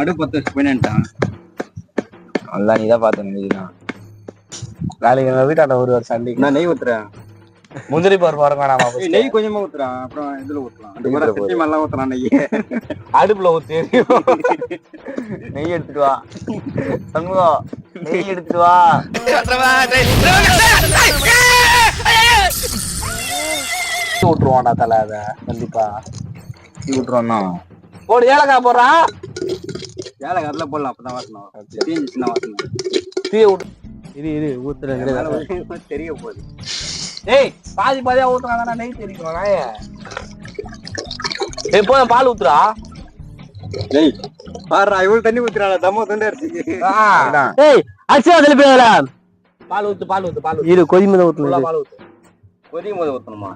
அடுப்பு பத்த வச்சு போயிட்டான். அதான் நீதான் பாத்தேன். நாளைக்கு எங்க வீட்டாண்ட ஒரு சண்டைக்கு நான் நெய் ஊத்துறேன். முந்திரி பருப்பு வர வேணாமா? நெய் கொஞ்சமா ஊத்துறான், அப்புறம் இதுல ஊத்தலாம். எல்லாம் ஊத்தலாம் நெய். அடுப்புல ஊத்தி நெய் எடுத்துட்டு வா சண்முகம், நெய் எடுத்துட்டு வா. விட்டுருவான்டா தலை, அத கண்டிப்பா விட்டுருவான். போடு, ஏலக்காய் போடுறான். ஏலக்காய் அதுல போடலாம், அப்பதான் வாசனம் தீஞ்சிச்சுன்னா வாசனம். தீய விட்டு இது ஊத்துற தெரிய போகுது. ஏய், பாதி பாதியா ஊத்துறாங்க, நெய் தெரியும். ஏய், போதும், பால் ஊத்துறா. ஏய் பாருடா, இவ்வளவு தண்ணி ஊத்துறாடா, தம்ம தொண்டை அடிச்சுக்கு. ஏய், அரிசி அதுல போய் பால் ஊத்து, பால் ஊத்து, பால் ஊத்து. இரு, கொதிமத ஊத்தணும். பால் ஊத்து. கொதிக்கும் போது ஊத்தணுமா?